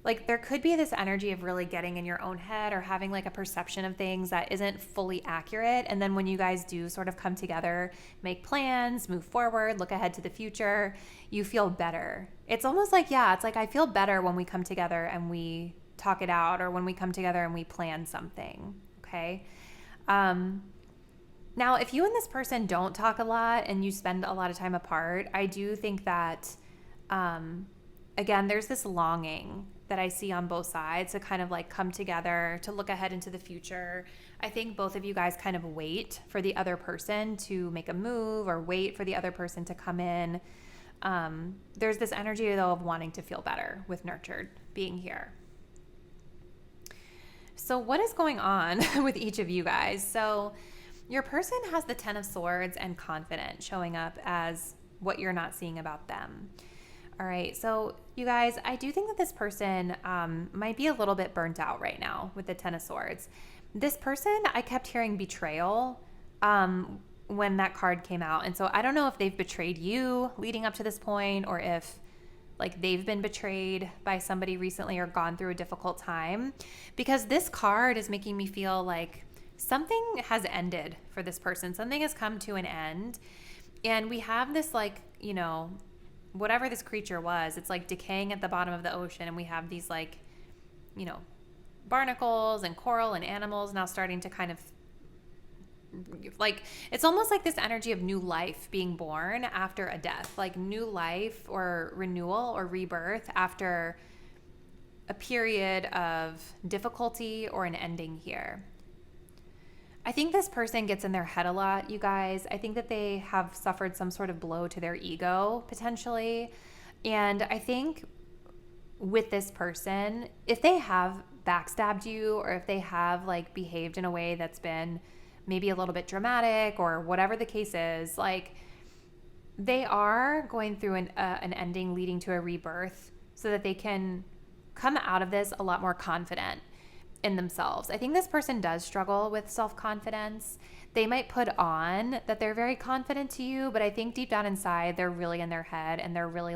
like there could be this energy of really getting in your own head or having like a perception of things that isn't fully accurate. And then when you guys do sort of come together, make plans, move forward, look ahead to the future, you feel better. It's almost like, yeah, it's like I feel better when we come together and we talk it out, or when we come together and we plan something. Okay. Now, if you and this person don't talk a lot and you spend a lot of time apart, I do think that, again, there's this longing that I see on both sides to kind of like come together, to look ahead into the future. I think both of you guys kind of wait for the other person to make a move, or wait for the other person to come in. There's this energy, though, of wanting to feel better with nurtured being here. So what is going on with each of you guys? So your person has the 10 of Swords and confident showing up as what you're not seeing about them. All right. So you guys, I do think that this person might be a little bit burnt out right now with the 10 of Swords. This person, I kept hearing betrayal when that card came out. And so I don't know if they've betrayed you leading up to this point, or if like they've been betrayed by somebody recently or gone through a difficult time, because this card is making me feel like something has ended for this person. Something has come to an end. And we have this like, you know, whatever this creature was, it's like decaying at the bottom of the ocean. And we have these like, you know, barnacles and coral and animals now starting to kind of like, it's almost like this energy of new life being born after a death, like new life or renewal or rebirth after a period of difficulty or an ending here. I think this person gets in their head a lot, you guys. I think that they have suffered some sort of blow to their ego, potentially. And I think with this person, if they have backstabbed you or if they have like behaved in a way that's been maybe a little bit dramatic or whatever the case is, like they are going through an ending leading to a rebirth so that they can come out of this a lot more confident in themselves. I think this person does struggle with self-confidence. They might put on that they're very confident to you, but I think deep down inside, they're really in their head and they're really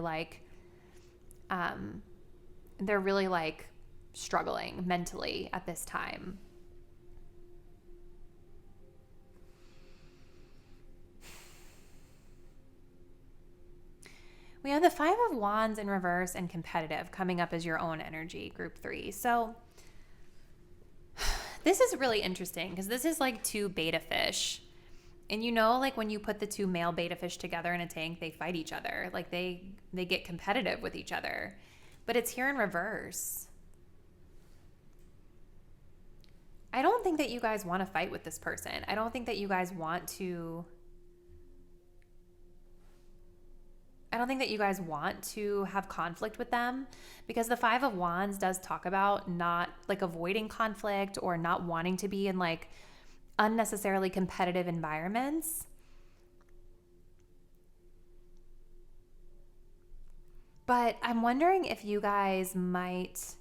like struggling mentally at this time. We have the Five of Wands in reverse and competitive coming up as your own energy, group 3. So this is really interesting because this is like two beta fish. And you know, like when you put the two male beta fish together in a tank, they fight each other. Like they get competitive with each other. But it's here in reverse. I don't think that you guys want to fight with this person. I don't think that you guys want to have conflict with them, because the Five of Wands does talk about not like avoiding conflict or not wanting to be in like unnecessarily competitive environments. But I'm wondering if you guys might,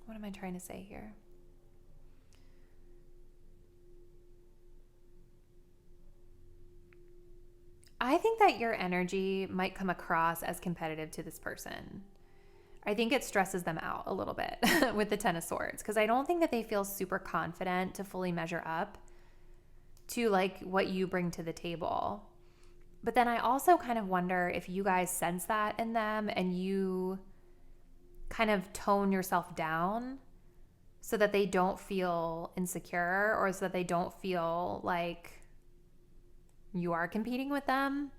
what am I trying to say here? I think that your energy might come across as competitive to this person. I think it stresses them out a little bit with the Ten of Swords, because I don't think that they feel super confident to fully measure up to like what you bring to the table. But then I also kind of wonder if you guys sense that in them and you kind of tone yourself down so that they don't feel insecure or so that they don't feel like you are competing with them.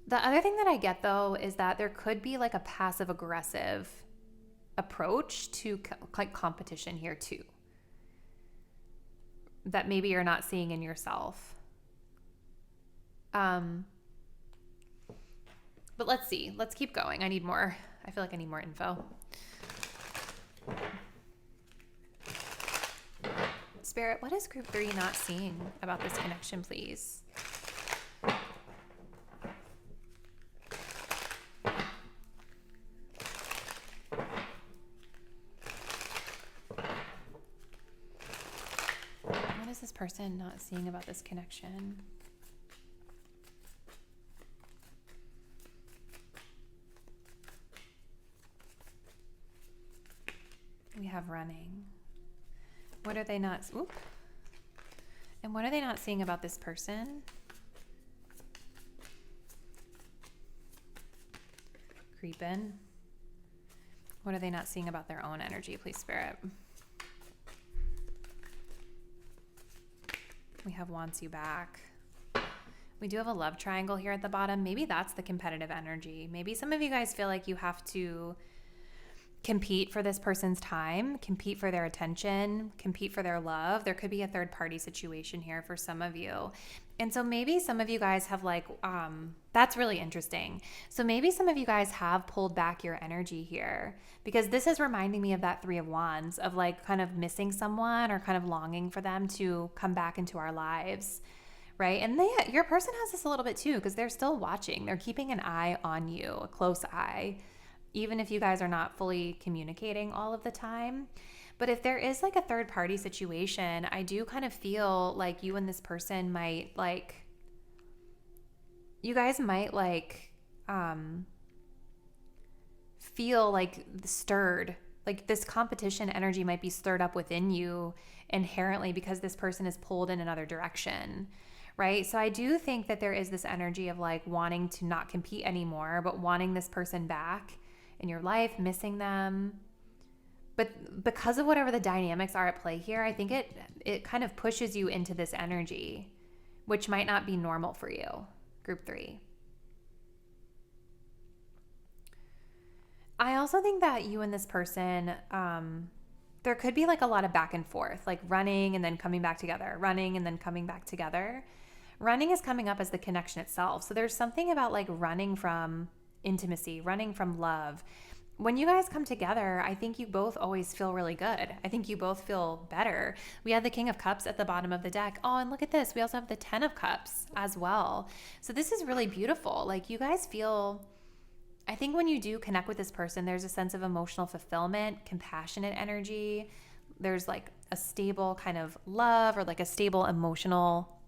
The other thing that I get though is that there could be like a passive aggressive approach to like competition here too, that maybe you're not seeing in yourself. But let's see. Let's keep going. I feel like I need more info. Spirit, what is group 3 not seeing about this connection, please? What is this person not seeing about this connection? We have running. What are they not? Oop. And what are they not seeing about this person? Creeping. What are they not seeing about their own energy, please, Spirit? We have wants you back. We do have a love triangle here at the bottom. Maybe that's the competitive energy. Maybe some of you guys feel like you have to compete for this person's time, compete for their attention, compete for their love. There could be a third party situation here for some of you. And so maybe some of you guys have like, that's really interesting. So maybe some of you guys have pulled back your energy here, because this is reminding me of that Three of Wands, of like kind of missing someone or kind of longing for them to come back into our lives, right? And your person has this a little bit too, because they're still watching. They're keeping an eye on you, a close eye, even if you guys are not fully communicating all of the time. But if there is like a third party situation, I do kind of feel like you and this person might like, you guys might like feel like stirred, like this competition energy might be stirred up within you inherently because this person is pulled in another direction, right? So I do think that there is this energy of like wanting to not compete anymore, but wanting this person back in your life, missing them. But because of whatever the dynamics are at play here, I think it kind of pushes you into this energy, which might not be normal for you, group 3. I also think that you and this person, there could be like a lot of back and forth, like running and then coming back together, running and then coming back together. Running is coming up as the connection itself. So there's something about like running from intimacy, running from love. When you guys come together, I think you both always feel really good. I think you both feel better. We have the King of Cups at the bottom of the deck. Oh, and look at this. We also have the 10 of Cups as well. So this is really beautiful. Like you guys feel, I think when you do connect with this person, there's a sense of emotional fulfillment, compassionate energy. There's like a stable kind of love or like a stable emotional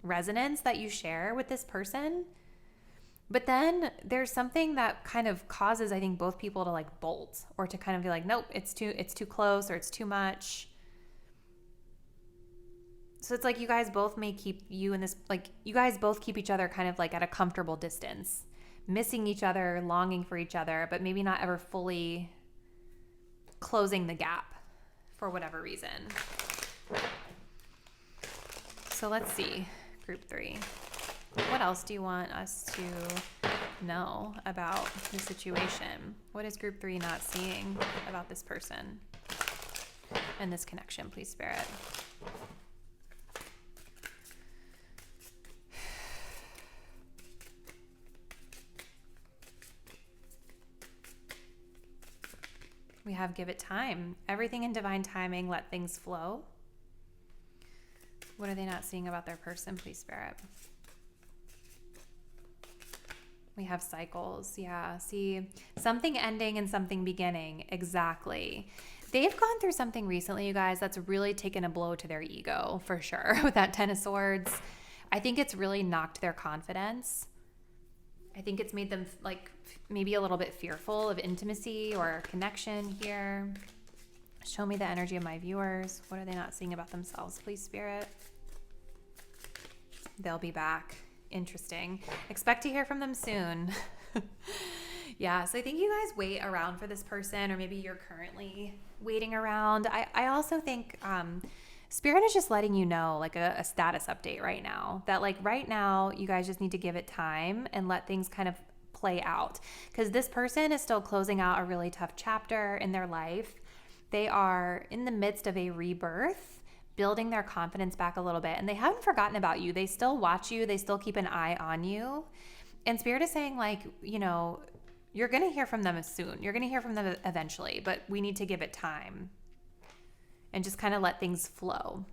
resonance that you share with this person. But then there's something that kind of causes, I think, both people to like bolt or to kind of be like, nope, it's too close or it's too much. So it's like you guys both may keep you guys both keep each other kind of like at a comfortable distance, missing each other, longing for each other, but maybe not ever fully closing the gap for whatever reason. So let's see, group 3. What else do you want us to know about the situation? What is group 3 not seeing about this person and this connection, please, Spirit? We have give it time. Everything in divine timing, let things flow. What are they not seeing about their person, please, Spirit? We have cycles. Yeah. See, something ending and something beginning. Exactly. They've gone through something recently, you guys, that's really taken a blow to their ego for sure. With that 10 of Swords, I think it's really knocked their confidence. I think it's made them like maybe a little bit fearful of intimacy or connection here. Show me the energy of my viewers. What are they not seeing about themselves, please, Spirit? They'll be back. Interesting. Expect to hear from them soon. Yeah, so I think you guys wait around for this person, or maybe you're currently waiting around. I also think Spirit is just letting you know, like a status update right now, that like right now you guys just need to give it time and let things kind of play out, because this person is still closing out a really tough chapter in their life. They are in the midst of a rebirth, building their confidence back a little bit, and they haven't forgotten about you. They still watch you. They still keep an eye on you. And Spirit is saying, like, you know, you're going to hear from them soon. You're going to hear from them eventually, but we need to give it time and just kind of let things flow.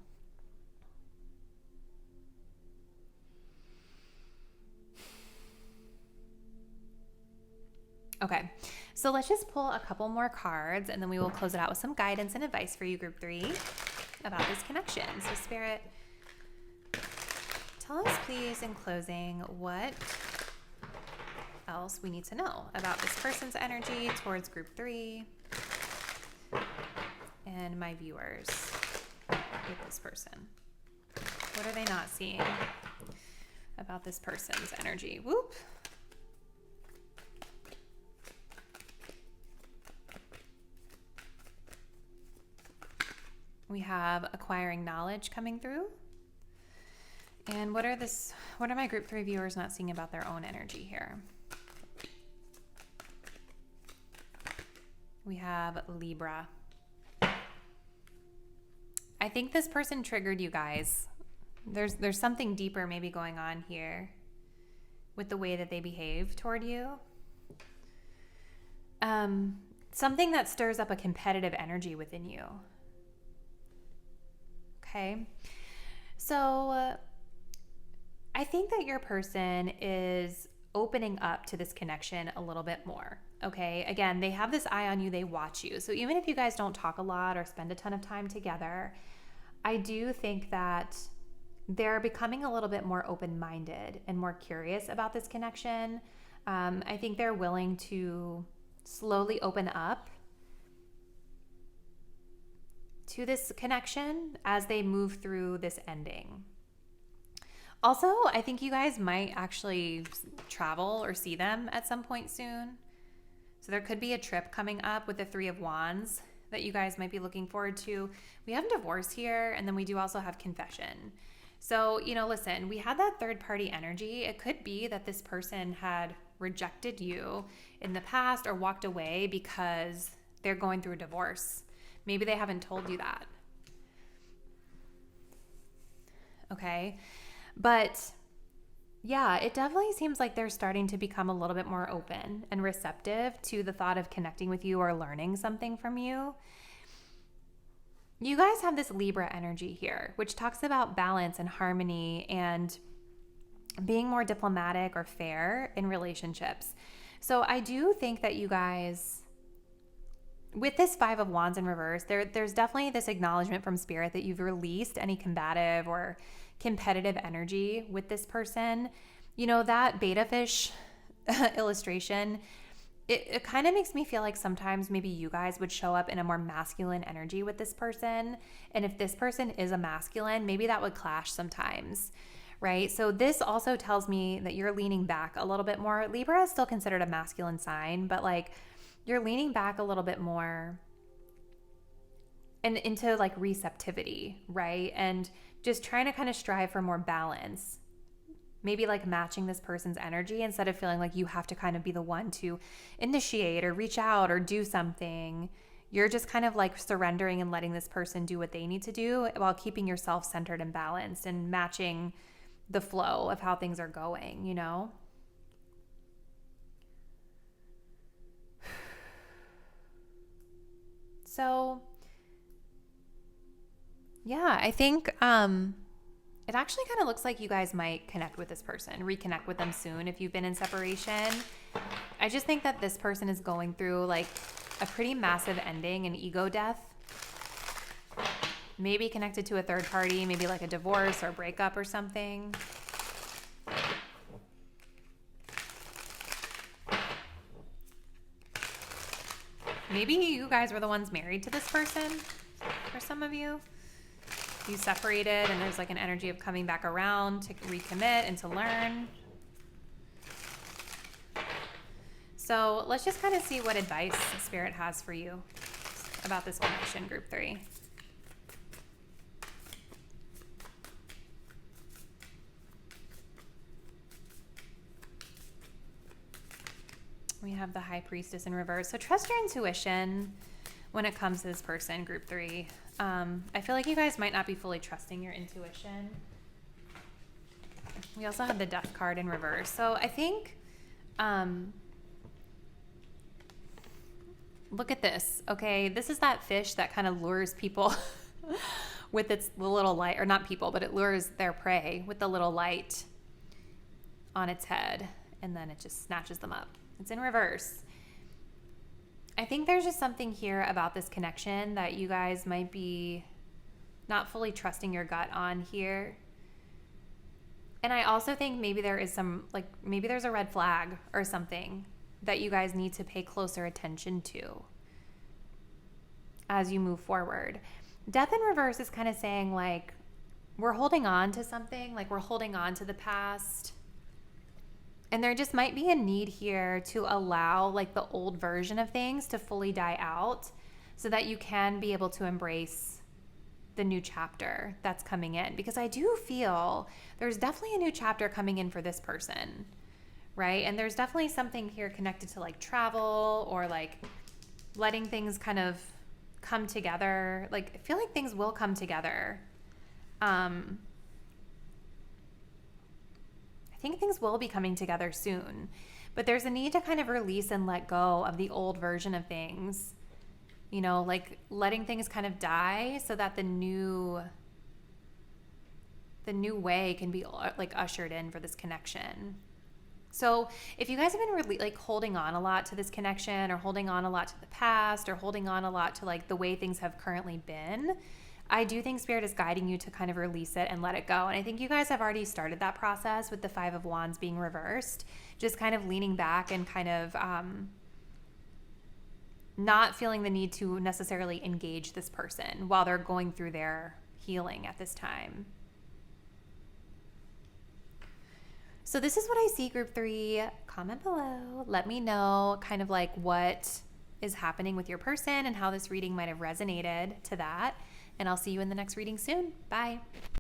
Okay, so let's just pull a couple more cards and then we will close it out with some guidance and advice for you, group 3, about this connection. So Spirit, tell us please in closing what else we need to know about this person's energy towards group 3 and my viewers with this person. What are they not seeing about this person's energy? Whoop. We have acquiring knowledge coming through. And what are my group 3 viewers not seeing about their own energy here? We have Libra. I think this person triggered you guys. There's something deeper maybe going on here with the way that they behave toward you. Something that stirs up a competitive energy within you. Okay, so I think that your person is opening up to this connection a little bit more. Okay, again, they have this eye on you, they watch you. So even if you guys don't talk a lot or spend a ton of time together, I do think that they're becoming a little bit more open-minded and more curious about this connection. I think they're willing to slowly open up to this connection as they move through this ending. Also, I think you guys might actually travel or see them at some point soon. So there could be a trip coming up with the 3 of Wands that you guys might be looking forward to. We have divorce here, and then we do also have confession. So, listen, we had that third party energy. It could be that this person had rejected you in the past or walked away because they're going through a divorce. Maybe they haven't told you that. Okay. But yeah, it definitely seems like they're starting to become a little bit more open and receptive to the thought of connecting with you or learning something from you. You guys have this Libra energy here, which talks about balance and harmony and being more diplomatic or fair in relationships. So I do think that you guys, with this Five of Wands in reverse, there's definitely this acknowledgement from Spirit that you've released any combative or competitive energy with this person. That beta fish illustration, it kind of makes me feel like sometimes maybe you guys would show up in a more masculine energy with this person. And if this person is a masculine, maybe that would clash sometimes, right? So this also tells me that you're leaning back a little bit more. Libra is still considered a masculine sign, but like you're leaning back a little bit more and into like receptivity, right? And just trying to kind of strive for more balance. Maybe like matching this person's energy instead of feeling like you have to kind of be the one to initiate or reach out or do something. You're just kind of like surrendering and letting this person do what they need to do while keeping yourself centered and balanced and matching the flow of how things are going, So, yeah, I think it actually kind of looks like you guys might connect with this person, reconnect with them soon if you've been in separation. I just think that this person is going through like a pretty massive ending, an ego death. Maybe connected to a third party, maybe like a divorce or a breakup or something. Maybe you guys were the ones married to this person for some of you. You separated and there's like an energy of coming back around to recommit and to learn. So let's just kind of see what advice Spirit has for you about this connection, Group 3. We have the High Priestess in reverse. So trust your intuition when it comes to this person, Group 3. I feel like you guys might not be fully trusting your intuition. We also have the Death card in reverse. So I think, look at this, okay? This is that fish that kind of lures people with its little light, or not people, but it lures their prey with the little light on its head, and then it just snatches them up. It's in reverse. I think there's just something here about this connection that you guys might be not fully trusting your gut on here. And I also think maybe there is maybe there's a red flag or something that you guys need to pay closer attention to as you move forward. Death in reverse is kind of saying like, we're holding on to something, like we're holding on to the past. And there just might be a need here to allow like the old version of things to fully die out so that you can be able to embrace the new chapter that's coming in. Because I do feel there's definitely a new chapter coming in for this person, right? And there's definitely something here connected to like travel or like letting things kind of come together. Like I feel like things will come together. I think things will be coming together soon, but there's a need to kind of release and let go of the old version of things, like letting things kind of die so that the new way can be like ushered in for this connection. So if you guys have been really like holding on a lot to this connection or holding on a lot to the past or holding on a lot to like the way things have currently been, I do think Spirit is guiding you to kind of release it and let it go. And I think you guys have already started that process with the Five of Wands being reversed, just kind of leaning back and kind of not feeling the need to necessarily engage this person while they're going through their healing at this time. So this is what I see, Group 3. Comment below. Let me know kind of like what is happening with your person and how this reading might have resonated to that. And I'll see you in the next reading soon. Bye.